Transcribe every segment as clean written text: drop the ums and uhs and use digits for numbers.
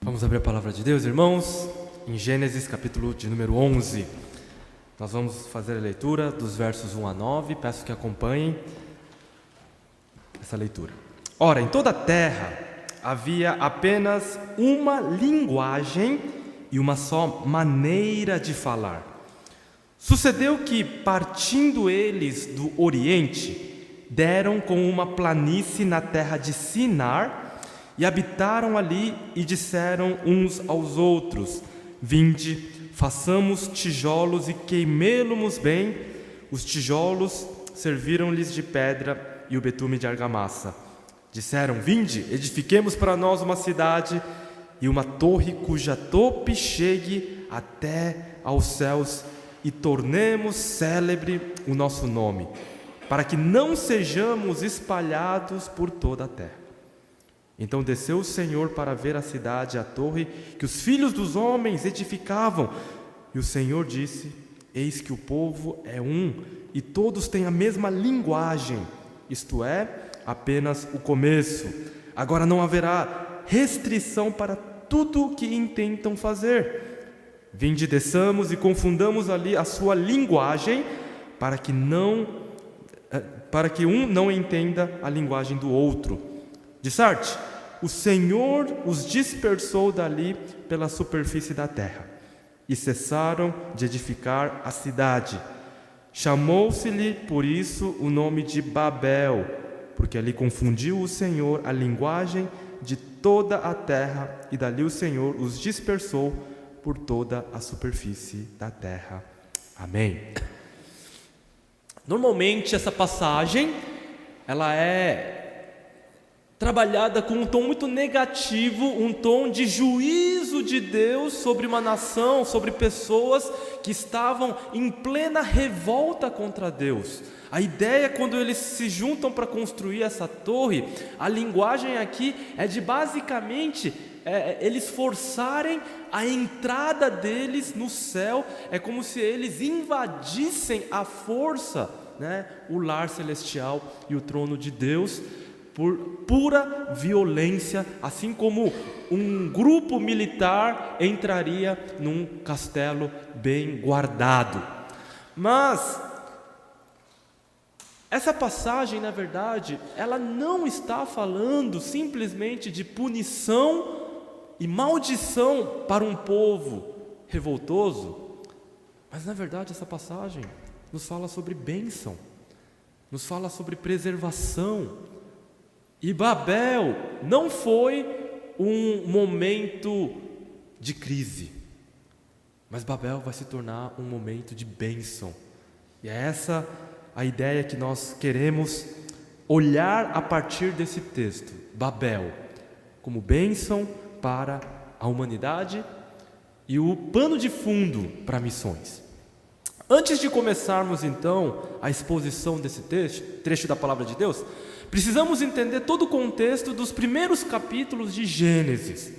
Vamos abrir a palavra de Deus, irmãos, em Gênesis capítulo de número 11. Nós vamos fazer a leitura dos versos 1 a 9, peço que acompanhem essa leitura. Ora, em toda a terra havia apenas uma linguagem e uma só maneira de falar. Sucedeu que, partindo eles do Oriente, deram com uma planície na terra de Sinar, e habitaram ali e disseram uns aos outros: Vinde, façamos tijolos e queimemo-los bem. Os tijolos serviram-lhes de pedra e o betume de argamassa. Disseram: Vinde, edifiquemos para nós uma cidade e uma torre cuja tope chegue até aos céus e tornemos célebre o nosso nome, para que não sejamos espalhados por toda a terra. Então desceu o Senhor para ver a cidade e a torre que os filhos dos homens edificavam. E o Senhor disse: Eis que o povo é um, e todos têm a mesma linguagem. Isto é, apenas o começo. Agora não haverá restrição para tudo o que intentam fazer. Vinde, desçamos e confundamos ali a sua linguagem, para que um não entenda a linguagem do outro. De sorte, o Senhor os dispersou dali pela superfície da terra, e cessaram de edificar a cidade. Chamou-se-lhe por isso o nome de Babel, porque ali confundiu o Senhor a linguagem de toda a terra, e dali o Senhor os dispersou por toda a superfície da terra. Amém. Normalmente essa passagem, ela é trabalhada com um tom muito negativo, um tom de juízo de Deus sobre uma nação, sobre pessoas que estavam em plena revolta contra Deus. A ideia, quando eles se juntam para construir essa torre, a linguagem aqui é de basicamente eles forçarem a entrada deles no céu. É como se eles invadissem à força, o lar celestial e o trono de Deus, por pura violência, assim como um grupo militar entraria num castelo bem guardado. Mas essa passagem, na verdade, ela não está falando simplesmente de punição e maldição para um povo revoltoso, mas na verdade essa passagem nos fala sobre bênção, nos fala sobre preservação. E Babel não foi um momento de crise, mas Babel vai se tornar um momento de bênção. E é essa a ideia que nós queremos olhar a partir desse texto. Babel como bênção para a humanidade e o pano de fundo para missões. Antes de começarmos então a exposição desse trecho da palavra de Deus, precisamos entender todo o contexto dos primeiros capítulos de Gênesis.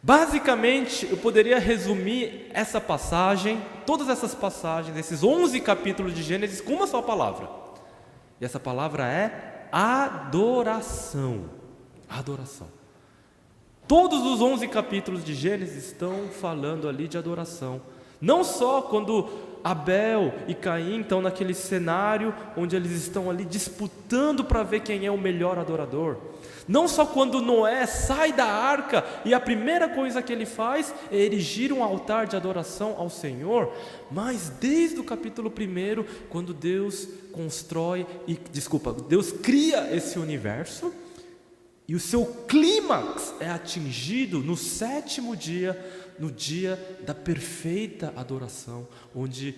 Basicamente, eu poderia resumir essa passagem, todas essas passagens, esses 11 capítulos de Gênesis, com uma só palavra. E essa palavra é adoração. Adoração. Todos os 11 capítulos de Gênesis estão falando ali de adoração. Não só quando Abel e Caim estão naquele cenário onde eles estão ali disputando para ver quem é o melhor adorador. Não só quando Noé sai da arca e a primeira coisa que ele faz é erigir um altar de adoração ao Senhor, mas desde o capítulo 1, quando Deus Deus cria esse universo, e o seu clímax é atingido no 7º dia, no dia da perfeita adoração, onde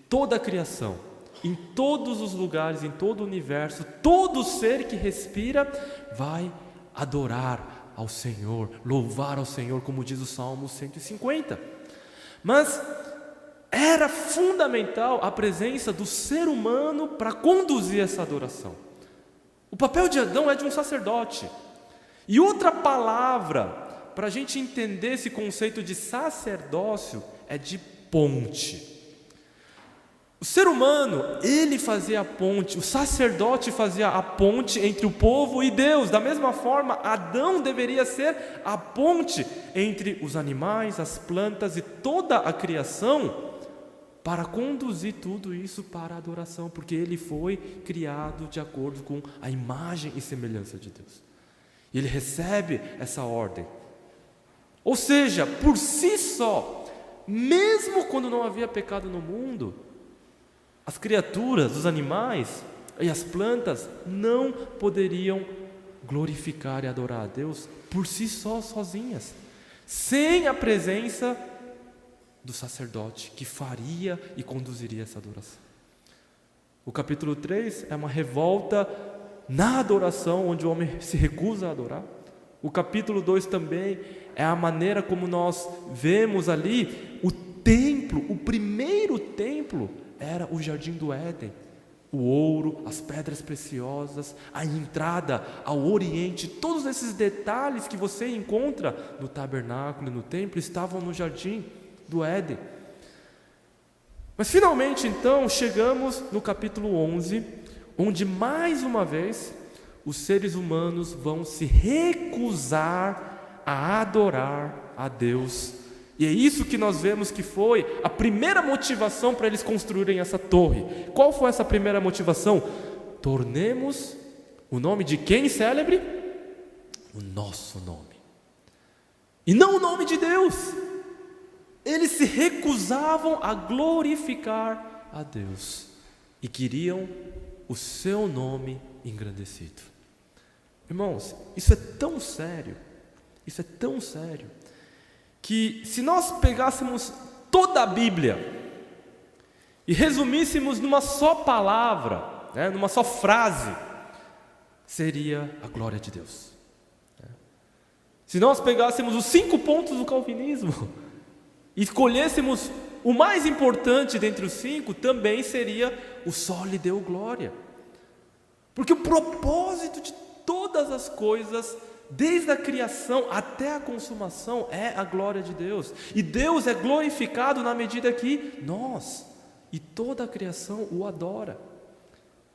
toda a criação, em todos os lugares, em todo o universo, todo ser que respira vai adorar ao Senhor, louvar ao Senhor, como diz o Salmo 150. Mas era fundamental a presença do ser humano para conduzir essa adoração. O papel de Adão é de um sacerdote. E outra palavra para a gente entender esse conceito de sacerdócio é de ponte. O ser humano, ele fazia a ponte, o sacerdote fazia a ponte entre o povo e Deus. Da mesma forma, Adão deveria ser a ponte entre os animais, as plantas e toda a criação, para conduzir tudo isso para a adoração, porque ele foi criado de acordo com a imagem e semelhança de Deus. E ele recebe essa ordem. Ou seja, por si só, mesmo quando não havia pecado no mundo, as criaturas, os animais e as plantas não poderiam glorificar e adorar a Deus por si só, sozinhas, sem a presença do sacerdote que faria e conduziria essa adoração. O capítulo 3 é uma revolta na adoração, onde o homem se recusa a adorar. O capítulo 2 também é a maneira como nós vemos ali o templo, o primeiro templo era o jardim do Éden, o ouro, as pedras preciosas, a entrada ao oriente, todos esses detalhes que você encontra no tabernáculo e no templo estavam no jardim do Éden. Mas finalmente então chegamos no capítulo 11, onde mais uma vez os seres humanos vão se recusar a adorar a Deus. E é isso que nós vemos que foi a primeira motivação para eles construírem essa torre. Qual foi essa primeira motivação? Tornemos o nome de quem célebre? O nosso nome. E não o nome de Deus. Eles se recusavam a glorificar a Deus e queriam o seu nome engrandecido. Irmãos, isso é tão sério, que se nós pegássemos toda a Bíblia e resumíssemos numa só palavra, numa só frase, seria a glória de Deus. Se nós pegássemos os 5 pontos do calvinismo e escolhêssemos o mais importante dentre os 5, também seria o só lhe deu glória. Porque o propósito de todas as coisas, desde a criação até a consumação, é a glória de Deus. E Deus é glorificado na medida que nós e toda a criação o adora.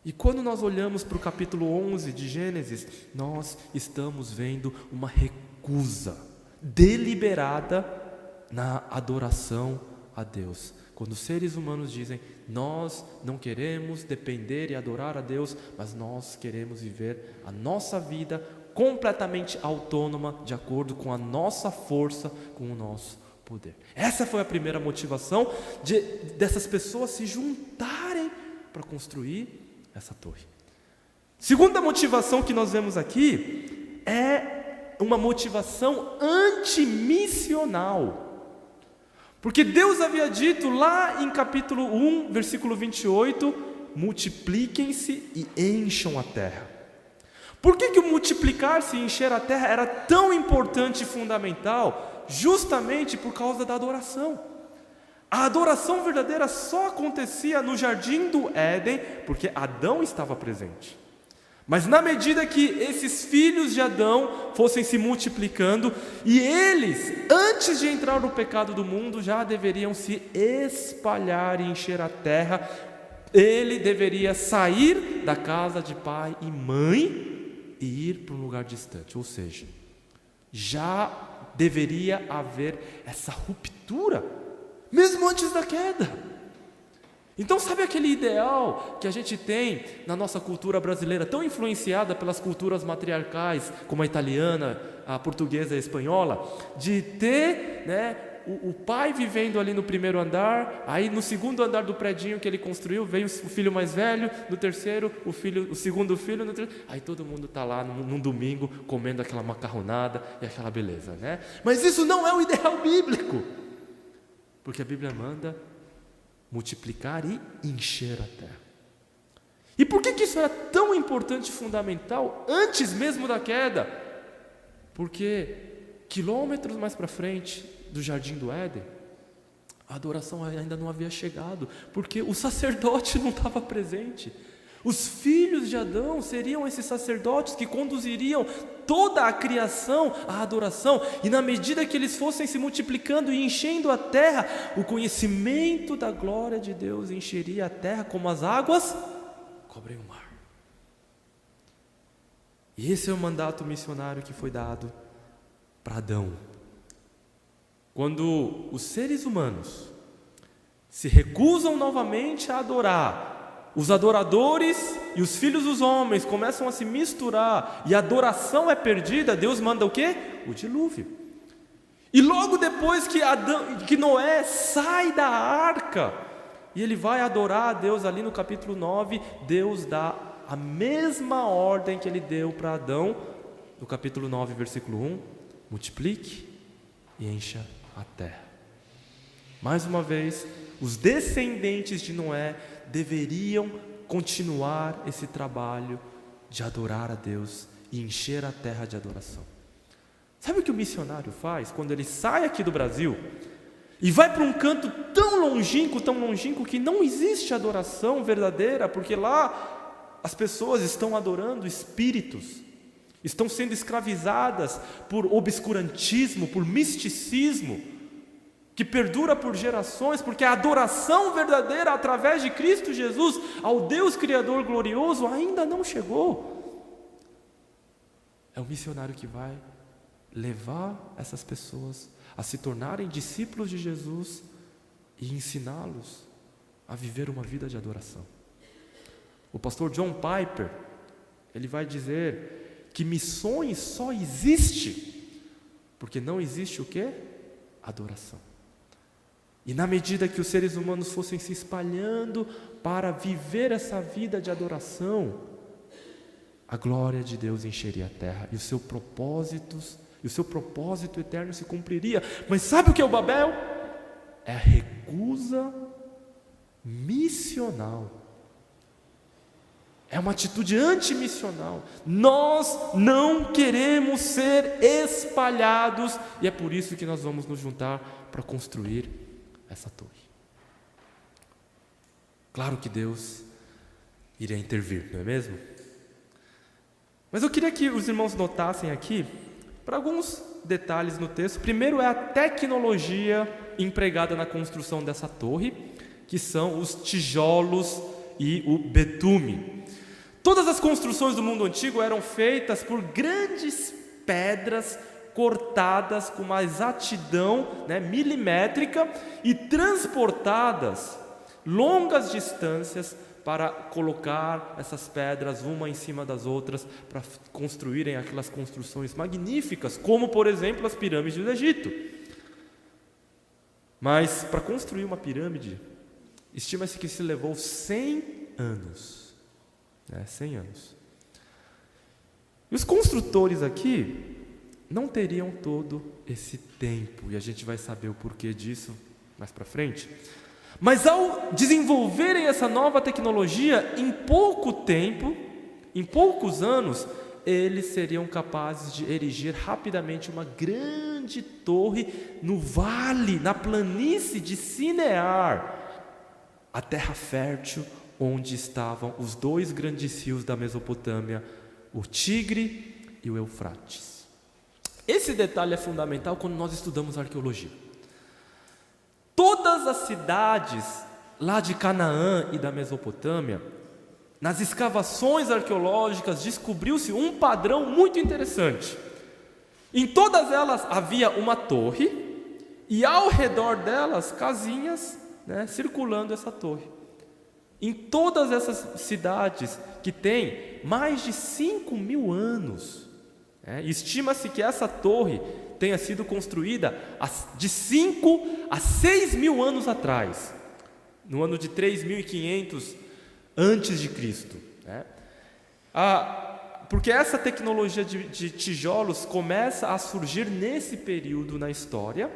E quando nós olhamos para o capítulo 11 de Gênesis, nós estamos vendo uma recusa deliberada na adoração a Deus. Quando os seres humanos dizem, nós não queremos depender e adorar a Deus, mas nós queremos viver a nossa vida completamente autônoma, de acordo com a nossa força, com o nosso poder. Essa foi a primeira motivação dessas pessoas se juntarem para construir essa torre. Segunda motivação que nós vemos aqui é uma motivação antimissional. Porque Deus havia dito lá em capítulo 1, versículo 28, multipliquem-se e encham a terra. Por que o multiplicar-se e encher a terra era tão importante e fundamental? Justamente por causa da adoração. A adoração verdadeira só acontecia no jardim do Éden, porque Adão estava presente. Mas na medida que esses filhos de Adão fossem se multiplicando, e eles, antes de entrar no pecado do mundo, já deveriam se espalhar e encher a terra, ele deveria sair da casa de pai e mãe e ir para um lugar distante. Ou seja, já deveria haver essa ruptura, mesmo antes da queda. Então, sabe aquele ideal que a gente tem na nossa cultura brasileira, tão influenciada pelas culturas matriarcais, como a italiana, a portuguesa e a espanhola, de ter, o pai vivendo ali no primeiro andar, aí no segundo andar do predinho que ele construiu, veio o filho mais velho, no terceiro, o segundo filho, no terceiro, aí todo mundo está lá num domingo, comendo aquela macarronada e aquela beleza, né? Mas isso não é o ideal bíblico, porque a Bíblia manda multiplicar e encher a terra. E por que isso era tão importante e fundamental antes mesmo da queda? Porque quilômetros mais para frente do jardim do Éden, a adoração ainda não havia chegado, porque o sacerdote não estava presente. Os filhos filhos de Adão seriam esses sacerdotes que conduziriam toda a criação à adoração, e na medida que eles fossem se multiplicando e enchendo a terra, o conhecimento da glória de Deus encheria a terra como as águas cobrem o mar. E esse é o mandato missionário que foi dado para Adão. Quando os seres humanos se recusam novamente a adorar, os adoradores e os filhos dos homens começam a se misturar e a adoração é perdida, Deus manda o quê? O dilúvio. E logo depois que Noé sai da arca e ele vai adorar a Deus ali no capítulo 9, Deus dá a mesma ordem que ele deu para Adão no capítulo 9, versículo 1: multiplique e encha a terra. Mais uma vez, os descendentes de Noé deveriam continuar esse trabalho de adorar a Deus e encher a terra de adoração. Sabe o que o missionário faz quando ele sai aqui do Brasil e vai para um canto tão longínquo que não existe adoração verdadeira, porque lá as pessoas estão adorando espíritos, estão sendo escravizadas por obscurantismo, por misticismo, que perdura por gerações, porque a adoração verdadeira através de Cristo Jesus ao Deus Criador glorioso ainda não chegou. É o missionário que vai levar essas pessoas a se tornarem discípulos de Jesus e ensiná-los a viver uma vida de adoração. O pastor John Piper, ele vai dizer que missões só existe porque não existe o quê? Adoração. E na medida que os seres humanos fossem se espalhando para viver essa vida de adoração, a glória de Deus encheria a terra e o seu propósito eterno se cumpriria. Mas sabe o que é o Babel? É a recusa missional. É uma atitude antimissional. Nós não queremos ser espalhados, e é por isso que nós vamos nos juntar para construir essa torre. Claro que Deus iria intervir, não é mesmo? Mas eu queria que os irmãos notassem aqui para alguns detalhes no texto. Primeiro é a tecnologia empregada na construção dessa torre, que são os tijolos e o betume. Todas as construções do mundo antigo eram feitas por grandes pedras cortadas com uma exatidão milimétrica e transportadas longas distâncias para colocar essas pedras uma em cima das outras para construírem aquelas construções magníficas, como por exemplo as pirâmides do Egito. Mas para construir uma pirâmide, estima-se que se levou 100 anos. 100 anos. E os construtores aqui não teriam todo esse tempo, e a gente vai saber o porquê disso mais para frente. Mas ao desenvolverem essa nova tecnologia, em pouco tempo, em poucos anos, eles seriam capazes de erigir rapidamente uma grande torre no vale, na planície de Sinear, a terra fértil onde estavam os dois grandes rios da Mesopotâmia, o Tigre e o Eufrates. Esse detalhe é fundamental quando nós estudamos arqueologia. Todas as cidades lá de Canaã e da Mesopotâmia, nas escavações arqueológicas, descobriu-se um padrão muito interessante. Em todas elas havia uma torre e ao redor delas casinhas circulando essa torre. Em todas essas cidades que têm mais de 5.000 anos, estima-se que essa torre tenha sido construída de 5 a 6.000 anos atrás, no ano de 3.500 antes de Cristo. Porque essa tecnologia de tijolos começa a surgir nesse período na história.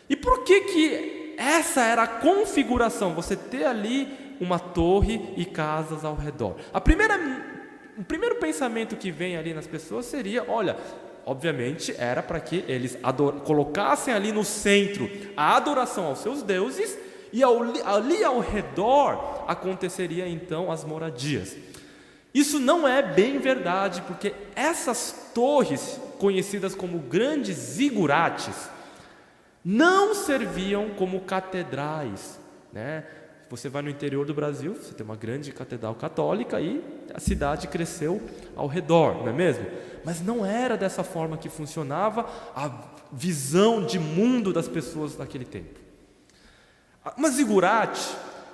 E por que essa era a configuração? Você ter ali uma torre e casas ao redor. O primeiro pensamento que vem ali nas pessoas seria, obviamente era para que eles colocassem ali no centro a adoração aos seus deuses, e ali ao redor aconteceria então as moradias. Isso não é bem verdade, porque essas torres, conhecidas como grandes zigurates, não serviam como catedrais, né? Você vai no interior do Brasil, você tem uma grande catedral católica e a cidade cresceu ao redor, não é mesmo? Mas não era dessa forma que funcionava a visão de mundo das pessoas naquele tempo. Uma zigurate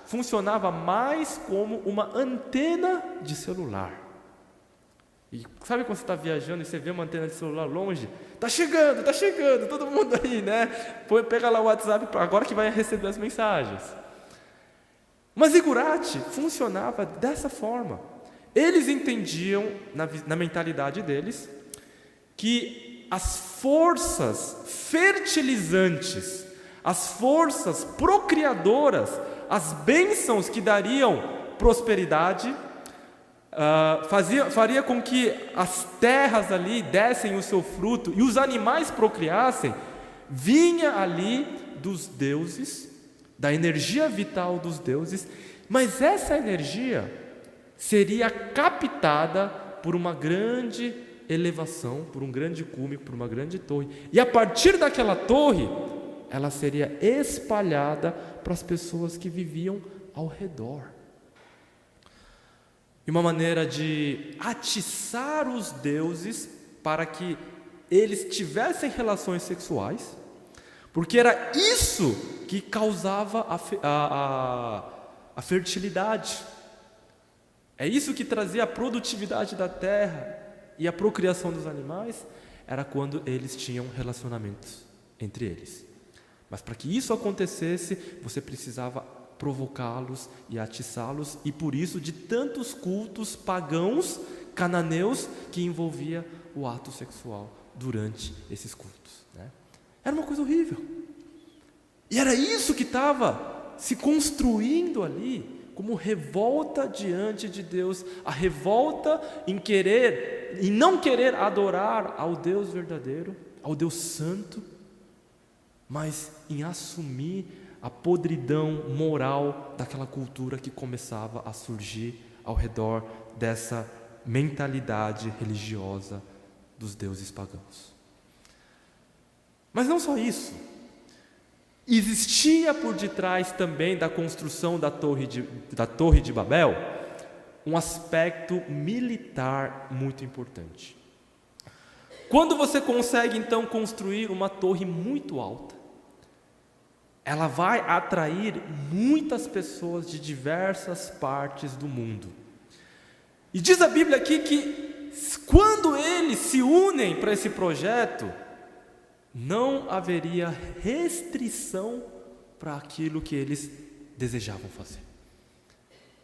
funcionava mais como uma antena de celular. E sabe quando você está viajando e você vê uma antena de celular longe? Tá chegando, todo mundo aí, né? Pega lá o WhatsApp, agora que vai receber as mensagens. Mas zigurate funcionava dessa forma. Eles entendiam, na mentalidade deles, que as forças fertilizantes, as forças procriadoras, as bênçãos que dariam prosperidade, faria com que as terras ali dessem o seu fruto e os animais procriassem, vinha ali dos deuses, da energia vital dos deuses, mas essa energia seria captada por uma grande elevação, por um grande cume, por uma grande torre, e a partir daquela torre, ela seria espalhada para as pessoas que viviam ao redor. E uma maneira de atiçar os deuses para que eles tivessem relações sexuais, porque era isso que causava a fertilidade. É isso que trazia a produtividade da terra e a procriação dos animais, era quando eles tinham relacionamentos entre eles. Mas para que isso acontecesse, você precisava provocá-los e atiçá-los, e por isso de tantos cultos pagãos, cananeus, que envolvia o ato sexual durante esses cultos, né? Era uma coisa horrível. E era isso que estava se construindo ali, como revolta diante de Deus, a revolta em não querer adorar ao Deus verdadeiro, ao Deus santo, mas em assumir a podridão moral daquela cultura que começava a surgir ao redor dessa mentalidade religiosa dos deuses pagãos. Mas não só isso. Existia por detrás também da construção da Torre de Babel um aspecto militar muito importante. Quando você consegue então construir uma torre muito alta, ela vai atrair muitas pessoas de diversas partes do mundo. E diz a Bíblia aqui que quando eles se unem para esse projeto, não haveria restrição para aquilo que eles desejavam fazer.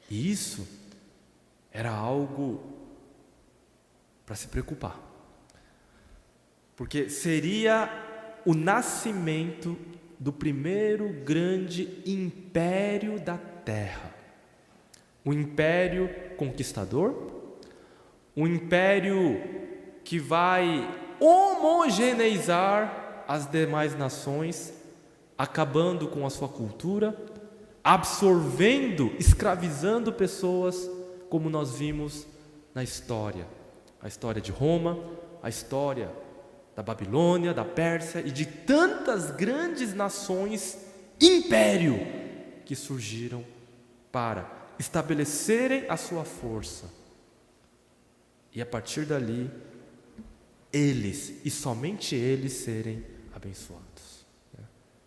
E isso era algo para se preocupar, porque seria o nascimento do primeiro grande império da terra, um império conquistador, um império que vai homogeneizar as demais nações, acabando com a sua cultura, absorvendo, escravizando pessoas, como nós vimos na história, a história de Roma, a história da Babilônia, da Pérsia e de tantas grandes nações, império, que surgiram para estabelecerem a sua força. E a partir dali, eles, e somente eles, serem abençoados, né?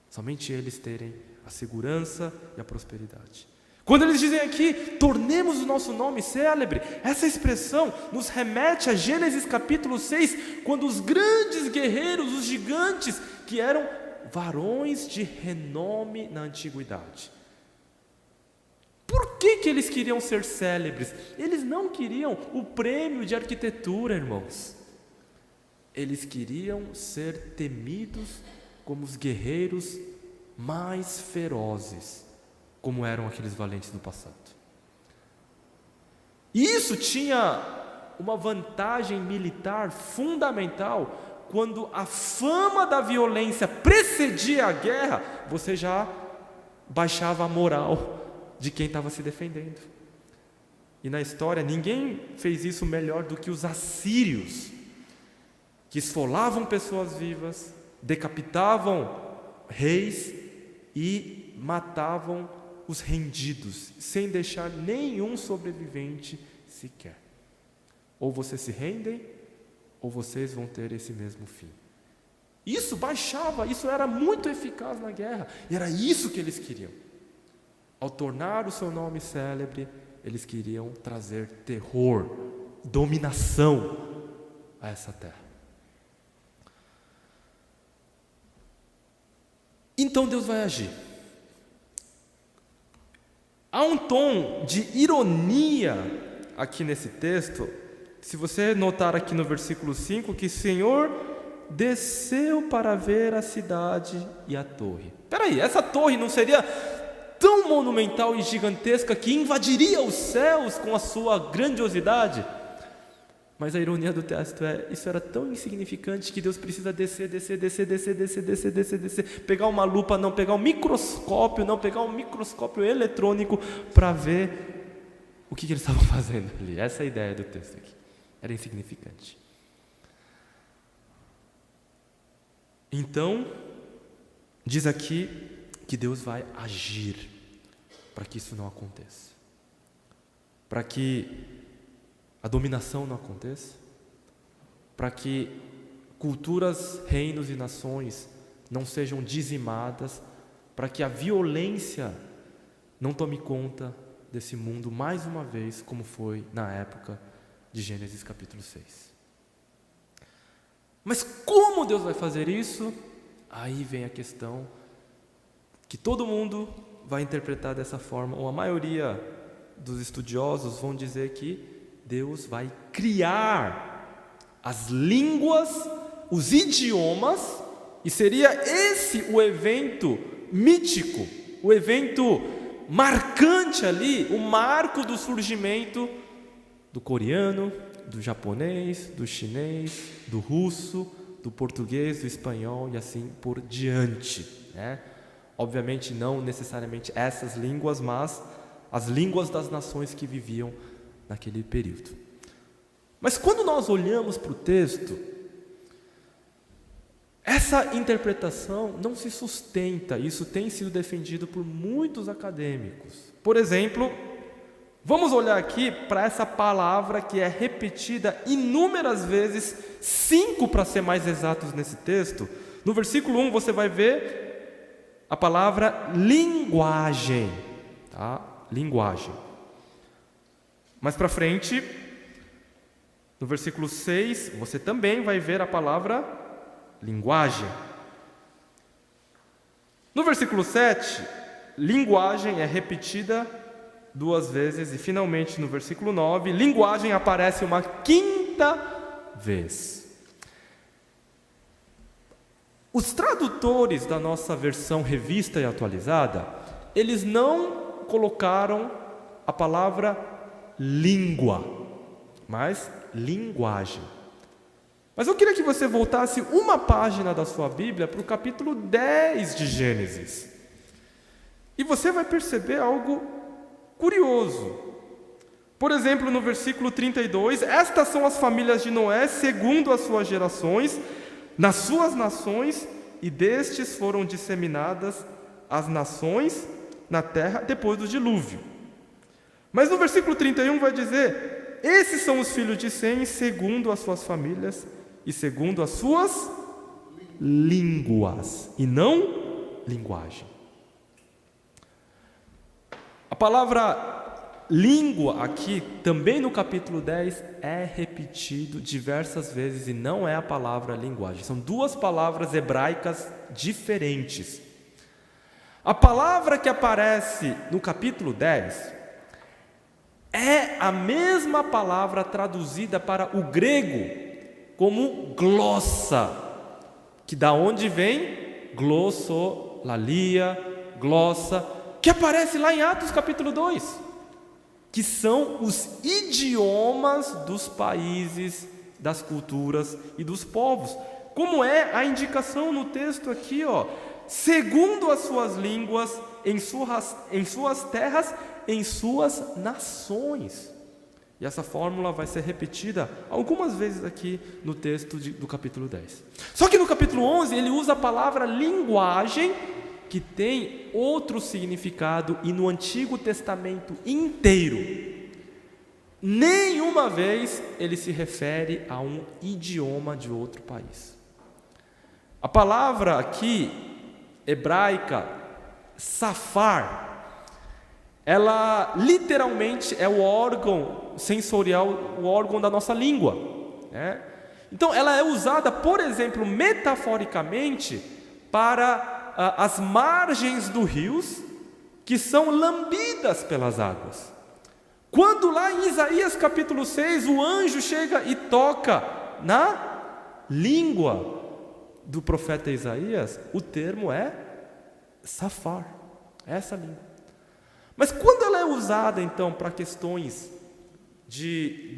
Somente eles terem a segurança e a prosperidade. Quando eles dizem aqui, tornemos o nosso nome célebre, essa expressão nos remete a Gênesis capítulo 6, quando os grandes guerreiros, os gigantes, que eram varões de renome na antiguidade. Por que eles queriam ser célebres? Eles não queriam o prêmio de arquitetura, irmãos. Eles queriam ser temidos como os guerreiros mais ferozes, como eram aqueles valentes do passado. E isso tinha uma vantagem militar fundamental. Quando a fama da violência precedia a guerra, você já baixava a moral de quem estava se defendendo. e na história, ninguém fez isso melhor do que os assírios, que esfolavam pessoas vivas, decapitavam reis e matavam os rendidos, sem deixar nenhum sobrevivente sequer. Ou vocês se rendem, ou vocês vão ter esse mesmo fim. Isso baixava, isso era muito eficaz na guerra, e era isso que eles queriam. Ao tornar o seu nome célebre, eles queriam trazer terror, dominação a essa terra. Então Deus vai agir. Há um tom de ironia aqui nesse texto. Se você notar aqui no versículo 5, que o Senhor desceu para ver a cidade e a torre. Espera aí, essa torre não seria tão monumental e gigantesca que invadiria os céus com a sua grandiosidade? Mas a ironia do texto é, isso era tão insignificante que Deus precisa descer, pegar uma lupa, não, pegar um microscópio, não, pegar um microscópio eletrônico para ver o que eles estavam fazendo ali. Essa é a ideia do texto aqui. Era insignificante. Então, diz aqui que Deus vai agir para que isso não aconteça. Para que a dominação não aconteça, para que culturas, reinos e nações não sejam dizimadas, para que a violência não tome conta desse mundo mais uma vez, como foi na época de Gênesis capítulo 6. Mas como Deus vai fazer isso? Aí vem a questão que todo mundo vai interpretar dessa forma, ou a maioria dos estudiosos vão dizer que Deus vai criar as línguas, os idiomas, e seria esse o evento mítico, o evento marcante ali, o marco do surgimento do coreano, do japonês, do chinês, do russo, do português, do espanhol e assim por diante, né? Obviamente não necessariamente essas línguas, mas as línguas das nações que viviam naquele período. Mas quando nós olhamos para o texto, essa interpretação não se sustenta. Isso tem sido defendido por muitos acadêmicos. Por exemplo, vamos olhar aqui para essa palavra que é repetida inúmeras vezes, 5 para ser mais exatos nesse texto. No versículo 1 você vai ver a palavra linguagem, tá? Linguagem. Mais para frente, no versículo 6, você também vai ver a palavra linguagem. No versículo 7, linguagem é repetida 2 vezes e finalmente no versículo 9, linguagem aparece uma 5ª vez. Os tradutores da nossa versão revista e atualizada, eles não colocaram a palavra língua, mas linguagem. Mas eu queria que você voltasse uma página da sua Bíblia para o capítulo 10 de Gênesis. E você vai perceber algo curioso. Por exemplo, no versículo 32, estas são as famílias de Noé segundo as suas gerações, nas suas nações, e destes foram disseminadas as nações na terra depois do dilúvio. Mas no versículo 31 vai dizer, esses são os filhos de Sem segundo as suas famílias e segundo as suas línguas, e não linguagem. A palavra língua aqui, também no capítulo 10, é repetido diversas vezes e não é a palavra linguagem. São 2 palavras hebraicas diferentes. A palavra que aparece no capítulo 10 é a mesma palavra traduzida para o grego como glossa, que da onde vem glossolalia, glossa, que aparece lá em Atos capítulo 2, que são os idiomas dos países, das culturas e dos povos. Como é a indicação no texto aqui, ó, segundo as suas línguas, em suas terras, em suas nações. E essa fórmula vai ser repetida algumas vezes aqui no texto do capítulo 10. Só que no capítulo 11 ele usa a palavra linguagem, que tem outro significado, e no Antigo Testamento inteiro, nenhuma vez ele se refere a um idioma de outro país. A palavra aqui, hebraica, safar, ela literalmente é o órgão sensorial, o órgão da nossa língua, né? Então ela é usada, por exemplo, metaforicamente, para as margens dos rios que são lambidas pelas águas. Quando lá em Isaías capítulo 6 o anjo chega e toca na língua do profeta Isaías, o termo é safar, essa língua. Mas quando ela é usada então para questões de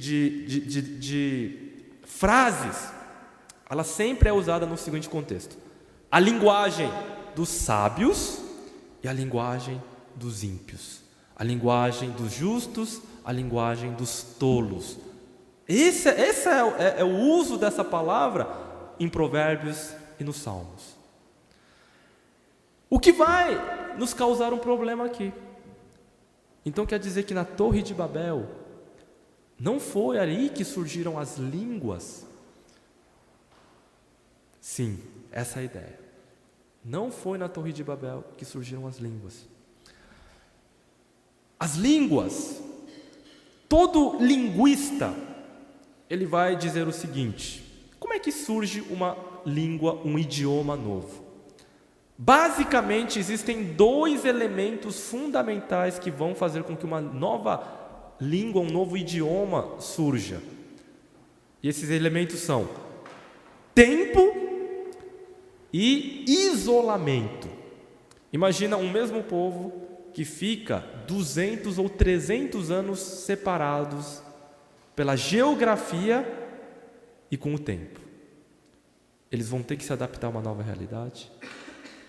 frases, ela sempre é usada no seguinte contexto: a linguagem dos sábios e a linguagem dos ímpios, a linguagem dos justos, a linguagem dos tolos. Esse é o uso dessa palavra em Provérbios e nos Salmos. O que vai nos causar um problema aqui. Então quer dizer que na Torre de Babel não foi ali que surgiram as línguas? Sim, essa é a ideia. Não foi na Torre de Babel que surgiram as línguas. As línguas, todo linguista, ele vai dizer o seguinte: como é que surge uma língua, um idioma novo? Basicamente, existem dois elementos fundamentais que vão fazer com que uma nova língua, um novo idioma surja. E esses elementos são tempo e isolamento. Imagina um mesmo povo que fica 200 ou 300 anos separados pela geografia e com o tempo. Eles vão ter que se adaptar a uma nova realidade,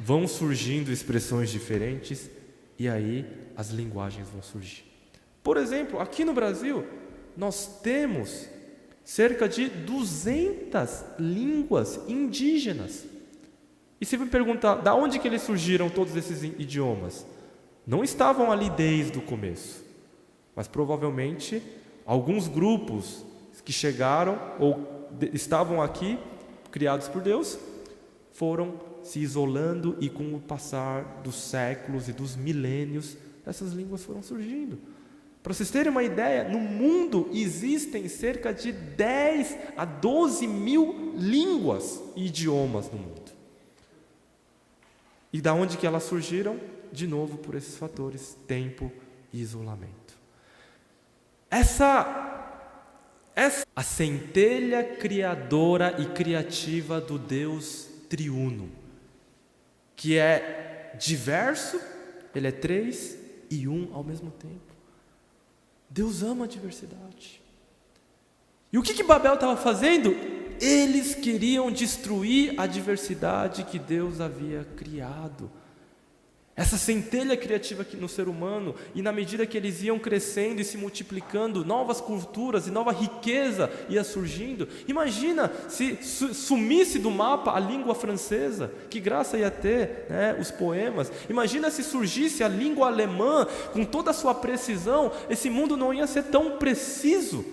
vão surgindo expressões diferentes, e aí as linguagens vão surgir. Por exemplo, aqui no Brasil, nós temos cerca de 200 línguas indígenas. E se me perguntar, da onde que eles surgiram todos esses idiomas? Não estavam ali desde o começo, mas provavelmente alguns grupos que chegaram ou estavam aqui, criados por Deus, foram se isolando, e com o passar dos séculos e dos milênios, essas línguas foram surgindo. Para vocês terem uma ideia, no mundo existem cerca de 10 a 12 mil línguas e idiomas no mundo. E da onde que elas surgiram? De novo, por esses fatores, tempo e isolamento. A centelha criadora e criativa do Deus triuno, que é diverso, ele é três e um ao mesmo tempo. Deus ama a diversidade. E o que Babel estava fazendo? Eles queriam destruir a diversidade que Deus havia criado. Essa centelha criativa aqui no ser humano, e na medida que eles iam crescendo e se multiplicando, novas culturas e nova riqueza ia surgindo. Imagina se sumisse do mapa a língua francesa, que graça ia ter, né, os poemas. Imagina se surgisse a língua alemã, com toda a sua precisão, esse mundo não ia ser tão preciso.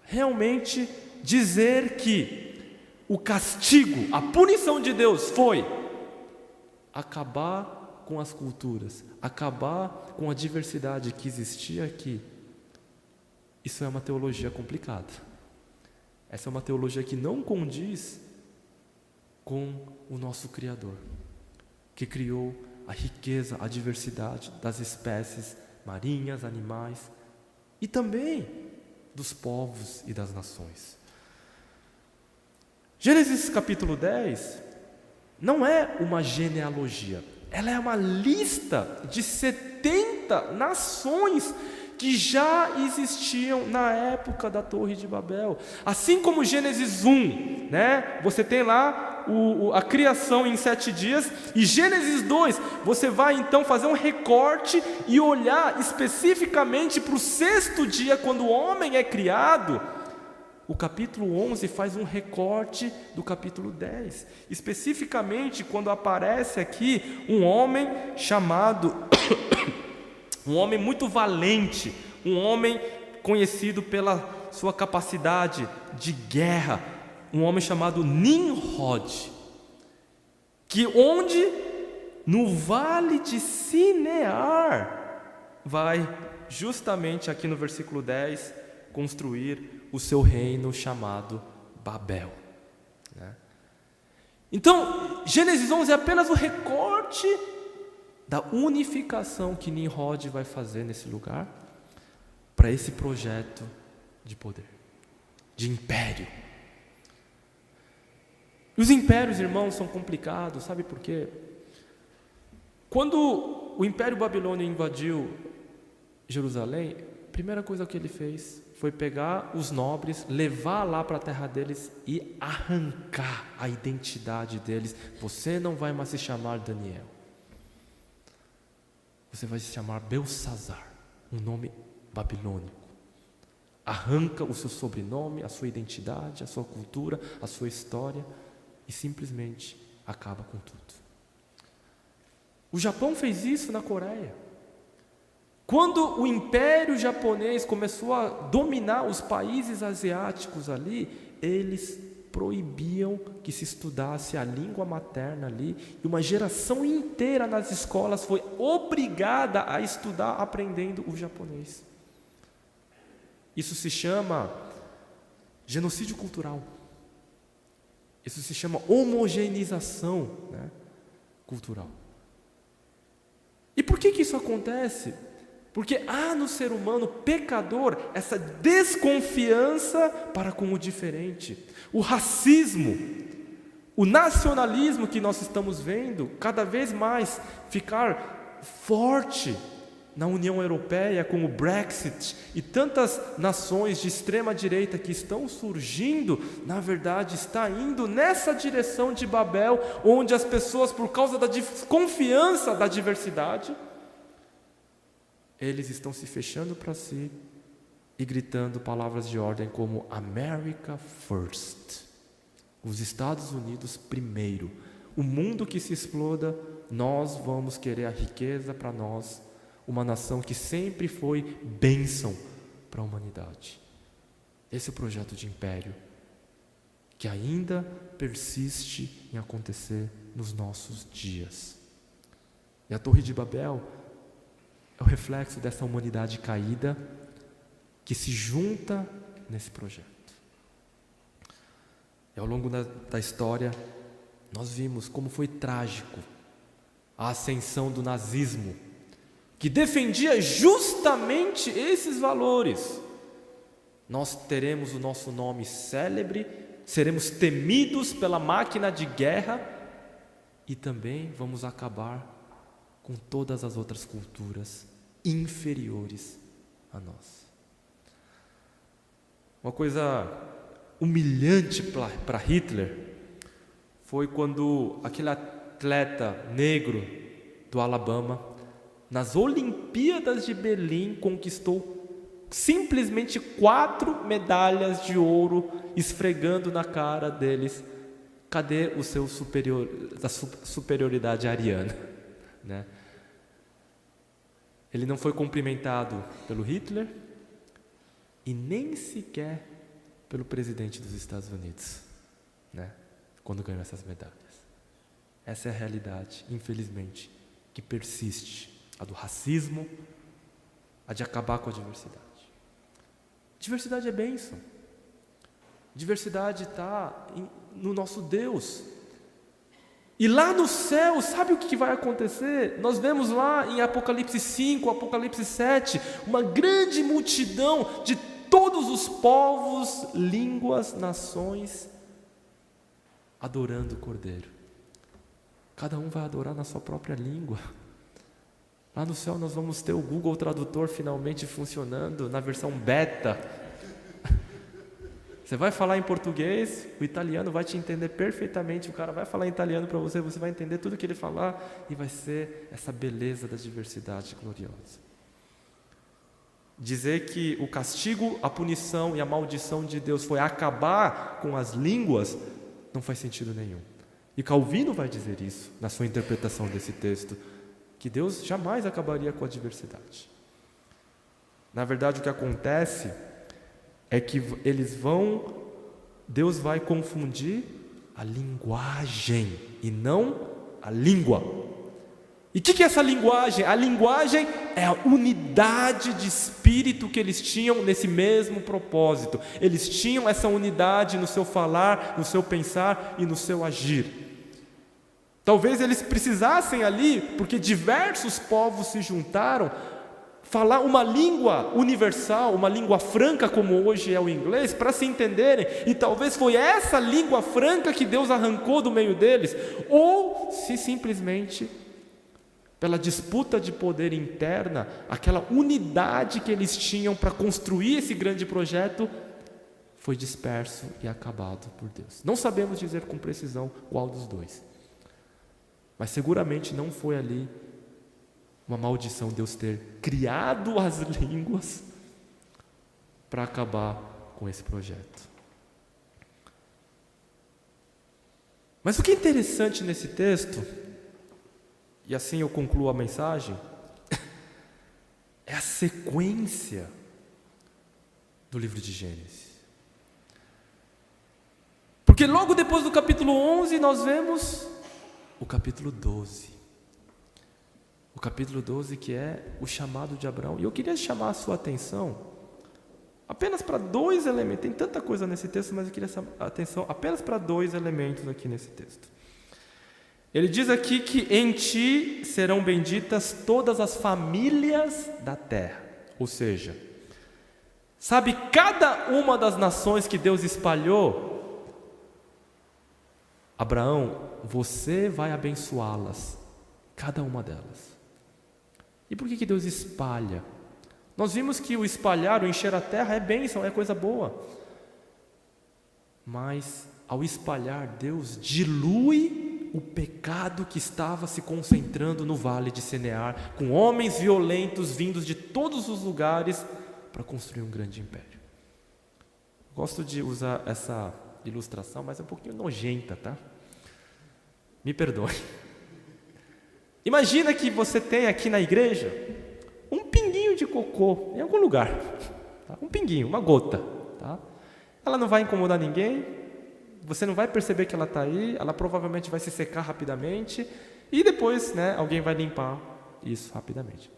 Realmente, dizer que o castigo, a punição de Deus foi acabar com as culturas, acabar com a diversidade que existia aqui, isso é uma teologia complicada. Essa é uma teologia que não condiz com o nosso Criador, que criou a riqueza, a diversidade das espécies marinhas, animais, e também dos povos e das nações. Gênesis capítulo 10 não é uma genealogia, ela é uma lista de 70 nações que já existiam na época da Torre de Babel. Assim como Gênesis 1, né? Você tem lá a criação em 7 dias. E Gênesis 2, você vai então fazer um recorte e olhar especificamente para o 6º dia, quando o homem é criado. O capítulo 11 faz um recorte do capítulo 10, especificamente quando aparece aqui um homem chamado, um homem muito valente, um homem conhecido pela sua capacidade de guerra, um homem chamado Nimrod, que onde no vale de Sinear vai justamente aqui no versículo 10 construir o seu reino chamado Babel, né? Então, Gênesis 11 é apenas o recorte da unificação que Nimrod vai fazer nesse lugar, para esse projeto de poder, de império. E os impérios, irmãos, são complicados, sabe por quê? Quando o Império Babilônio invadiu Jerusalém, a primeira coisa que ele fez foi pegar os nobres, levar lá para a terra deles e arrancar a identidade deles. Você não vai mais se chamar Daniel, você vai se chamar Belsazar, um nome babilônico. Arranca o seu sobrenome, a sua identidade, a sua cultura, a sua história e simplesmente acaba com tudo. O Japão fez isso na Coreia. Quando o Império Japonês começou a dominar os países asiáticos ali, eles proibiam que se estudasse a língua materna ali, e uma geração inteira nas escolas foi obrigada a estudar aprendendo o japonês. Isso se chama genocídio cultural. Isso se chama homogeneização, né, cultural. E por que isso acontece? Porque há no ser humano pecador essa desconfiança para com o diferente. O racismo, o nacionalismo que nós estamos vendo cada vez mais ficar forte na União Europeia com o Brexit e tantas nações de extrema direita que estão surgindo, na verdade está indo nessa direção de Babel, onde as pessoas, por causa da desconfiança da diversidade, eles estão se fechando para si e gritando palavras de ordem como America First, os Estados Unidos primeiro, o mundo que se exploda, nós vamos querer a riqueza para nós, uma nação que sempre foi bênção para a humanidade. Esse é o projeto de império que ainda persiste em acontecer nos nossos dias. E a Torre de Babel é o reflexo dessa humanidade caída que se junta nesse projeto. E ao longo da história, nós vimos como foi trágico a ascensão do nazismo, que defendia justamente esses valores. Nós teremos o nosso nome célebre, seremos temidos pela máquina de guerra e também vamos acabar com todas as outras culturas inferiores a nós. Uma coisa humilhante para Hitler foi quando aquele atleta negro do Alabama, nas Olimpíadas de Berlim, conquistou simplesmente 4 medalhas de ouro, esfregando na cara deles. Cadê o seu superioridade ariana? Né? Ele não foi cumprimentado pelo Hitler e nem sequer pelo presidente dos Estados Unidos, né? Quando ganhou essas medalhas. Essa é a realidade, infelizmente, que persiste, a do racismo, a de acabar com a diversidade. Diversidade é bênção. Diversidade está no nosso Deus. E lá no céu, sabe o que vai acontecer? Nós vemos lá em Apocalipse 5, Apocalipse 7, uma grande multidão de todos os povos, línguas, nações, adorando o Cordeiro. Cada um vai adorar na sua própria língua. Lá no céu nós vamos ter o Google Tradutor finalmente funcionando na versão beta. Você vai falar em português, o italiano vai te entender perfeitamente, o cara vai falar em italiano para você, você vai entender tudo que ele falar e vai ser essa beleza da diversidade gloriosa. Dizer que o castigo, a punição e a maldição de Deus foi acabar com as línguas, não faz sentido nenhum. E Calvino vai dizer isso na sua interpretação desse texto, que Deus jamais acabaria com a diversidade. Na verdade, o que acontece é que Deus vai confundir a linguagem e não a língua. E o que é essa linguagem? A linguagem é a unidade de espírito que eles tinham nesse mesmo propósito. Eles tinham essa unidade no seu falar, no seu pensar e no seu agir. Talvez eles precisassem ali, porque diversos povos se juntaram, falar uma língua universal, uma língua franca como hoje é o inglês, para se entenderem. E talvez foi essa língua franca que Deus arrancou do meio deles. Ou se simplesmente, pela disputa de poder interna, aquela unidade que eles tinham para construir esse grande projeto, foi disperso e acabado por Deus. Não sabemos dizer com precisão qual dos dois. Mas seguramente não foi ali uma maldição Deus ter criado as línguas para acabar com esse projeto. Mas o que é interessante nesse texto, e assim eu concluo a mensagem, é a sequência do livro de Gênesis. Porque logo depois do capítulo 11 nós vemos o capítulo 12. O capítulo 12, que é o chamado de Abraão. E eu queria chamar a sua atenção apenas para dois elementos. Tem tanta coisa nesse texto, mas eu queria chamar a atenção apenas para dois elementos aqui nesse texto. Ele diz aqui que em ti serão benditas todas as famílias da terra. Ou seja, sabe, cada uma das nações que Deus espalhou, Abraão, você vai abençoá-las, cada uma delas. E por que Deus espalha? Nós vimos que o espalhar, o encher a terra é bênção, é coisa boa. Mas ao espalhar, Deus dilui o pecado que estava se concentrando no vale de Senear, com homens violentos vindos de todos os lugares para construir um grande império. Gosto de usar essa ilustração, mas é um pouquinho nojenta, tá? Me perdoe. Imagina que você tem aqui na igreja um pinguinho de cocô em algum lugar, tá? Um pinguinho, uma gota, tá? Ela não vai incomodar ninguém, você não vai perceber que ela está aí, ela provavelmente vai se secar rapidamente e depois, alguém vai limpar isso rapidamente.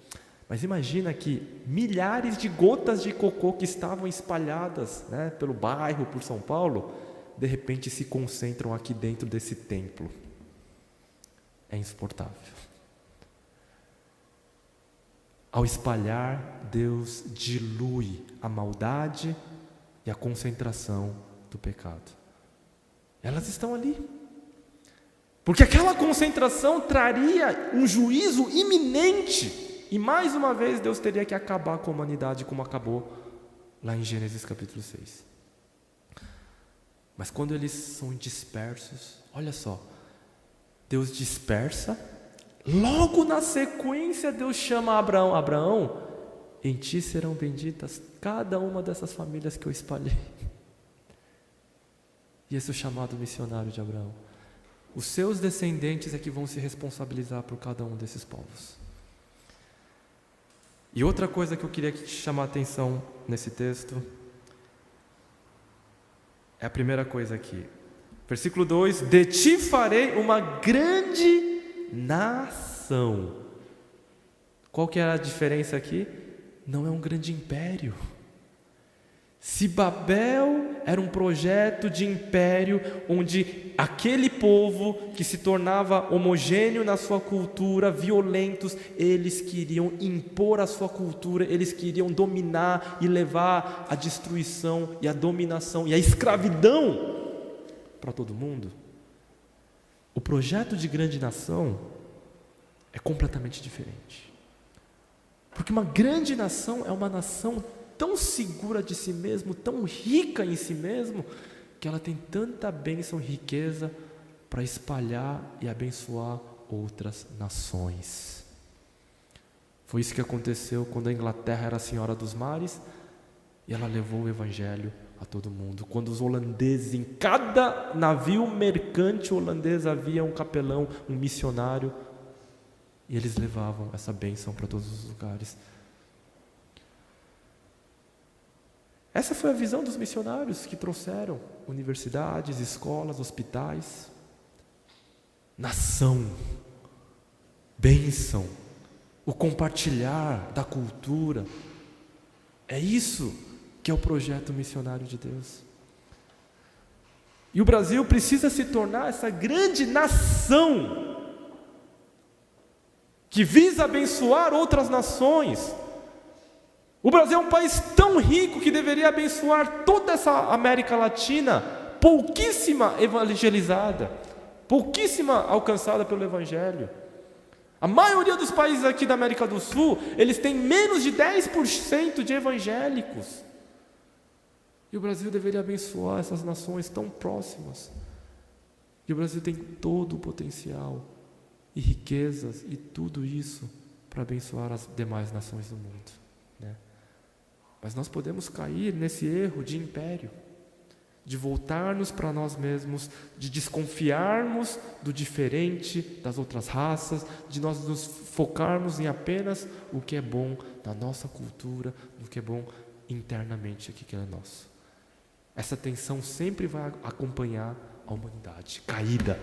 Mas imagina que milhares de gotas de cocô que estavam espalhadas, pelo bairro, por São Paulo, de repente se concentram aqui dentro desse templo. É insuportável. Ao espalhar, Deus dilui a maldade e a concentração do pecado. Elas estão ali. Porque aquela concentração traria um juízo iminente. E mais uma vez Deus teria que acabar com a humanidade como acabou lá em Gênesis capítulo 6. Mas quando eles são dispersos, olha só, Deus dispersa, logo na sequência Deus chama Abraão. Abraão, em ti serão benditas cada uma dessas famílias que eu espalhei. E esse é o chamado missionário de Abraão. Os seus descendentes é que vão se responsabilizar por cada um desses povos. E outra coisa que eu queria te chamar a atenção nesse texto é a primeira coisa aqui. Versículo 2: de ti farei uma grande nação. Qual que era a diferença aqui? Não é um grande império. Se Babel era um projeto de império onde aquele povo que se tornava homogêneo na sua cultura, violentos, eles queriam impor a sua cultura, eles queriam dominar e levar a destruição e a dominação e a escravidão para todo mundo. O projeto de grande nação é completamente diferente. Porque uma grande nação é uma nação tão segura de si mesmo, tão rica em si mesmo, que ela tem tanta bênção e riqueza para espalhar e abençoar outras nações. Foi isso que aconteceu quando a Inglaterra era a senhora dos mares e ela levou o evangelho a todo mundo. Quando os holandeses, em cada navio mercante holandês havia um capelão, um missionário, e eles levavam essa bênção para todos os lugares. Essa foi a visão dos missionários que trouxeram universidades, escolas, hospitais, nação, bênção, o compartilhar da cultura. É isso que é o projeto missionário de Deus. E o Brasil precisa se tornar essa grande nação que visa abençoar outras nações. O Brasil é um país tão rico que deveria abençoar toda essa América Latina, pouquíssima evangelizada, pouquíssima alcançada pelo Evangelho. A maioria dos países aqui da América do Sul, eles têm menos de 10% de evangélicos. E o Brasil deveria abençoar essas nações tão próximas. E o Brasil tem todo o potencial e riquezas e tudo isso para abençoar as demais nações do mundo, né? Mas nós podemos cair nesse erro de império, de voltarmos para nós mesmos, de desconfiarmos do diferente, das outras raças, de nós nos focarmos em apenas o que é bom na nossa cultura, no que é bom internamente aqui que é nosso. Essa tensão sempre vai acompanhar a humanidade caída.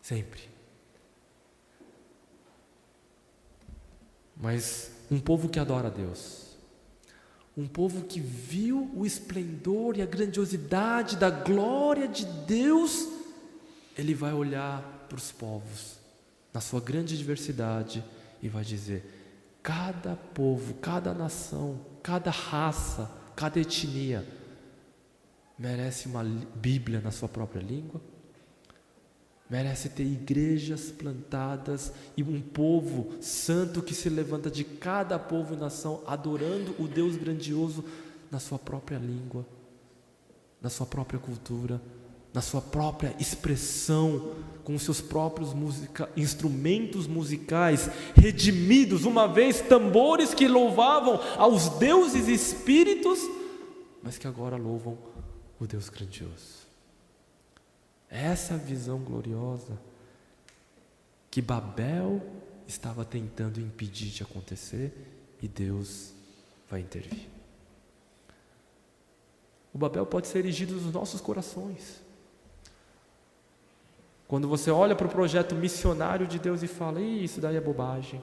Sempre. Mas um povo que adora a Deus, um povo que viu o esplendor e a grandiosidade da glória de Deus, ele vai olhar para os povos, na sua grande diversidade, e vai dizer: cada povo, cada nação, cada raça, cada etnia merece uma Bíblia na sua própria língua, merece ter igrejas plantadas e um povo santo que se levanta de cada povo e nação adorando o Deus grandioso na sua própria língua, na sua própria cultura, na sua própria expressão, com os seus próprios instrumentos musicais redimidos, uma vez tambores que louvavam aos deuses espíritos, mas que agora louvam o Deus grandioso. Essa visão gloriosa que Babel estava tentando impedir de acontecer, e Deus vai intervir. O Babel pode ser erigido nos nossos corações. Quando você olha para o projeto missionário de Deus e fala: isso daí é bobagem,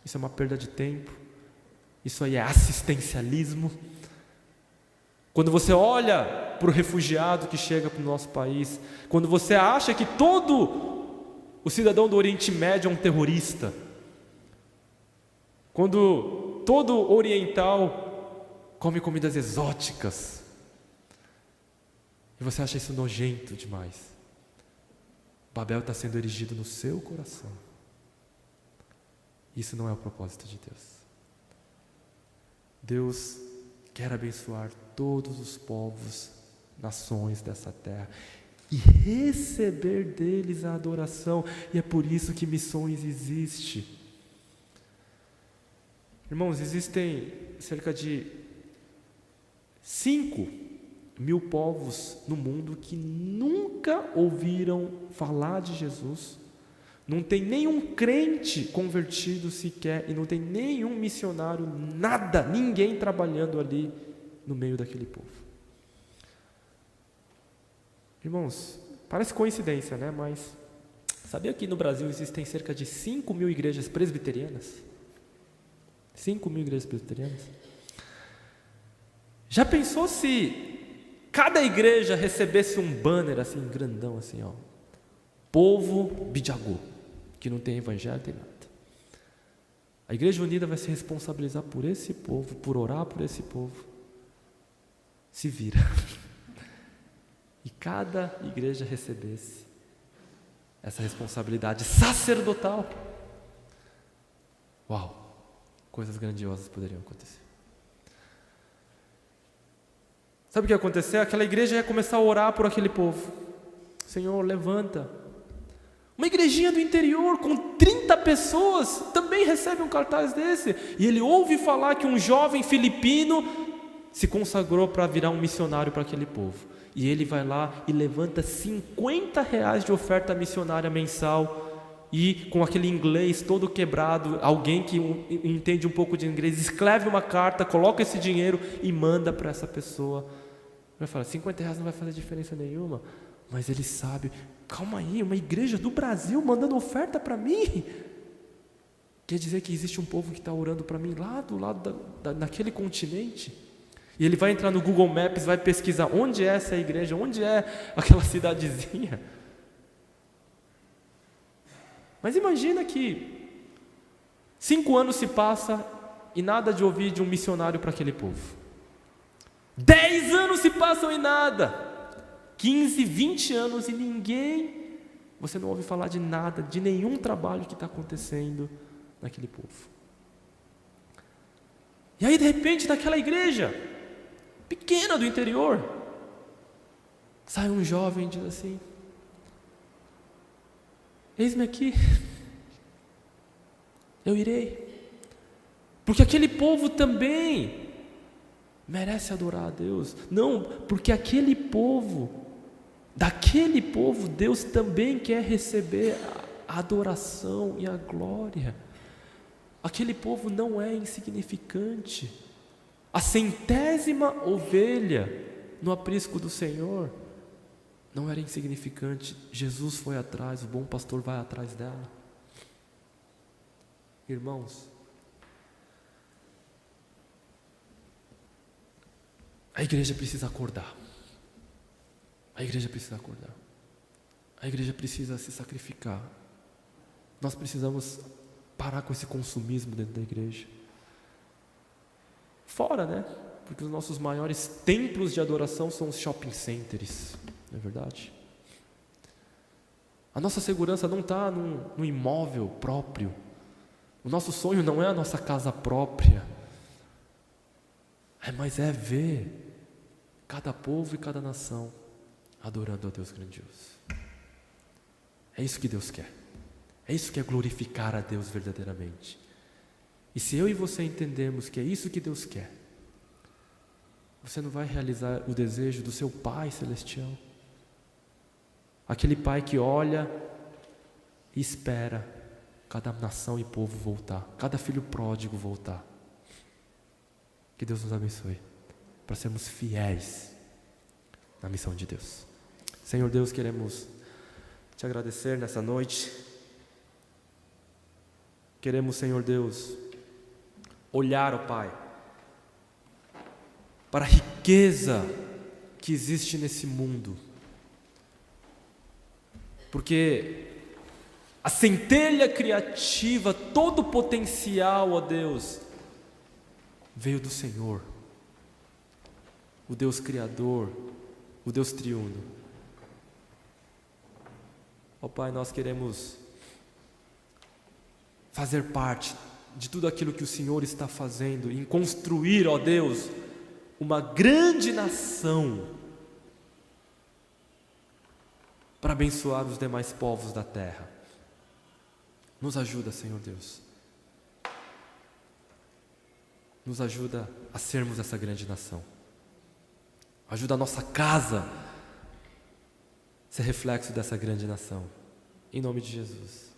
isso é uma perda de tempo, isso aí é assistencialismo. Quando você olha para o refugiado que chega para o nosso país, quando você acha que todo o cidadão do Oriente Médio é um terrorista, quando todo oriental come comidas exóticas, e você acha isso nojento demais, Babel está sendo erigido no seu coração. Isso não é o propósito de Deus. Deus quer abençoar todos os povos, nações dessa terra e receber deles a adoração, e é por isso que missões existe. Irmãos, existem cerca de 5.000 povos no mundo que nunca ouviram falar de Jesus, não tem nenhum crente convertido sequer, e não tem nenhum missionário, nada, ninguém trabalhando ali no meio daquele povo. Irmãos, parece coincidência, né? Mas sabia que no Brasil existem cerca de 5.000 igrejas presbiterianas? 5.000 igrejas presbiterianas? Já pensou se cada igreja recebesse um banner assim, grandão assim, ó: Povo Bijagô, que não tem evangelho, não tem nada. A Igreja Unida vai se responsabilizar por esse povo, por orar por esse povo. Se vira. E cada igreja recebesse essa responsabilidade sacerdotal. Uau! coisas grandiosas poderiam acontecer. Sabe o que ia acontecer? Aquela igreja ia começar a orar por aquele povo. Senhor, levanta. Uma igrejinha do interior com 30 pessoas também recebe um cartaz desse. E ele ouve falar que um jovem filipino se consagrou para virar um missionário para aquele povo. E ele vai lá e levanta R$50 de oferta missionária mensal. E com aquele inglês todo quebrado, alguém que entende um pouco de inglês, escreve uma carta, coloca esse dinheiro e manda para essa pessoa. Vai falar, R$50 não vai fazer diferença nenhuma. Mas ele sabe, calma aí, uma igreja do Brasil mandando oferta para mim. Quer dizer que existe um povo que está orando para mim lá do lado naquele continente. E ele vai entrar no Google Maps, vai pesquisar onde é essa igreja, onde é aquela cidadezinha. Mas imagina que 5 anos se passa e nada de ouvir de um missionário para aquele povo. 10 anos se passam e nada. 15, 20 anos e ninguém, você não ouve falar de nada, de nenhum trabalho que está acontecendo naquele povo. E aí de repente daquela igreja pequena do interior, sai um jovem e diz assim, eis-me aqui, eu irei, porque aquele povo também merece adorar a Deus. Não, porque daquele povo Deus também quer receber a adoração e a glória. Aquele povo não é insignificante. A 100ª ovelha no aprisco do Senhor não era insignificante. Jesus foi atrás, o bom pastor vai atrás dela. Irmãos, a igreja precisa acordar. A igreja precisa acordar. A igreja precisa se sacrificar. Nós precisamos parar com esse consumismo dentro da igreja. Fora, né? Porque os nossos maiores templos de adoração são os shopping centers. Não é verdade? A nossa segurança não está no imóvel próprio. O nosso sonho não é a nossa casa própria. Mas é ver cada povo e cada nação adorando a Deus grandioso. É isso que Deus quer. É isso que é glorificar a Deus verdadeiramente. E se eu e você entendermos que é isso que Deus quer, você não vai realizar o desejo do seu Pai Celestial. Aquele Pai que olha e espera cada nação e povo voltar, cada filho pródigo voltar. Que Deus nos abençoe, para sermos fiéis na missão de Deus. Senhor Deus, queremos te agradecer nessa noite. Queremos, Senhor Deus, olhar, ó Pai, para a riqueza que existe nesse mundo. Porque a centelha criativa, todo o potencial, ó Deus, veio do Senhor, o Deus Criador, o Deus Triuno. Ó Pai, nós queremos fazer parte de tudo aquilo que o Senhor está fazendo, em construir, ó Deus, uma grande nação, para abençoar os demais povos da terra. Nos ajuda, Senhor Deus. Nos ajuda a sermos essa grande nação. Ajuda a nossa casa a ser reflexo dessa grande nação. Em nome de Jesus.